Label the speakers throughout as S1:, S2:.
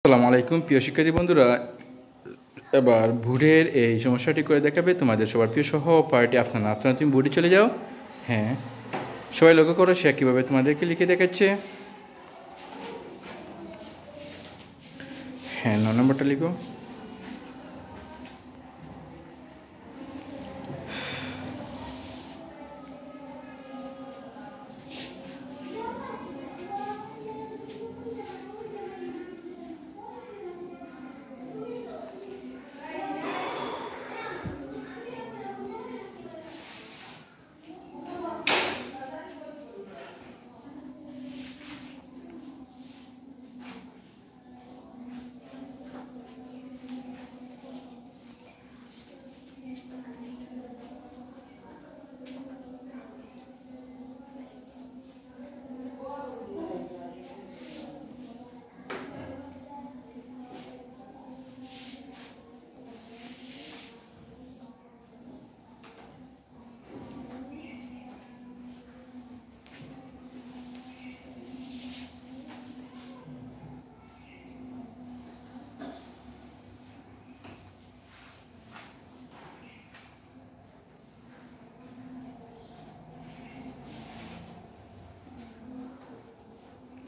S1: আসসালামু আলাইকুম প্রিয় শিক্ষার্থী বন্ধুরা, এবার ভোরের এই সমস্যাটি করে দেখাবে তোমাদের সবার প্রিয় সহপাঠী আফনান। আফনান, তুমি বোর্ডে চলে যাও। হ্যাঁ, সবাই লক্ষ্য করো সে কীভাবে তোমাদেরকে লিখে দেখাচ্ছে। হ্যাঁ, 9 নম্বরটা লিখো।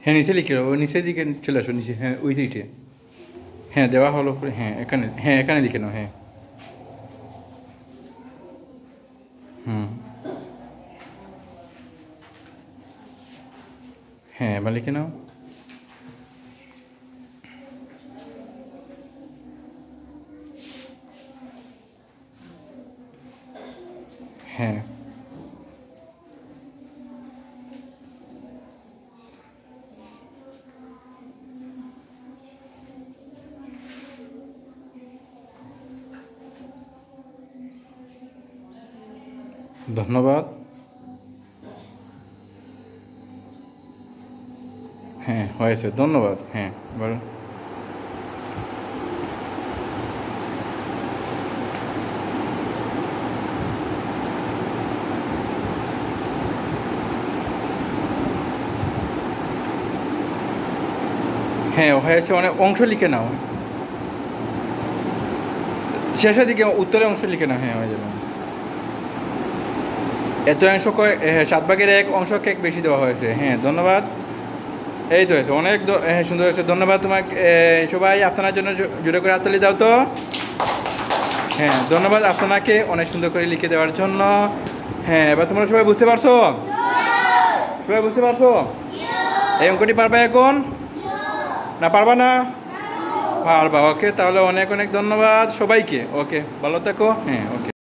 S1: হ্যাঁ, নিচে লিখে ওই নিচের দিকে চলে আসো, নিচে। হ্যাঁ, ওই দিকে। হ্যাঁ, দেওয়া হলো। হ্যাঁ, এখানে। হ্যাঁ, এখানে লিখে নাও। হ্যাঁ। হুম। হ্যাঁ, এবার লিখে নাও। হ্যাঁ, ধন্যবাদ। হ্যাঁ, হয়েছে, ধন্যবাদ। হ্যাঁ, এবার হ্যাঁ হয়েছে, অনেক অংশ লিখে নাও। শেষের দিকে উত্তরের অংশ লিখে নাও। হ্যাঁ, হয়ে যাবে। এত অংশ 7/1 অংশ কেক বেশি দেওয়া হয়েছে। হ্যাঁ, ধন্যবাদ। এই তো হয়েছে, অনেক হ্যাঁ, সুন্দর হয়েছে। ধন্যবাদ তোমাকে। সবাই আপনার জন্য জোরে করে হাততালি দাও তো। হ্যাঁ, ধন্যবাদ আপনাকে অনেক সুন্দর করে লিখে দেওয়ার জন্য। হ্যাঁ, এবার তোমরা সবাই বুঝতে পারছো? সবাই বুঝতে পারছো? এই অঙ্কটি পারবা এখন? না, পারবা না? পারবা। ওকে, তাহলে অনেক অনেক ধন্যবাদ সবাইকে। ওকে, ভালো থেকো। হ্যাঁ, ওকে।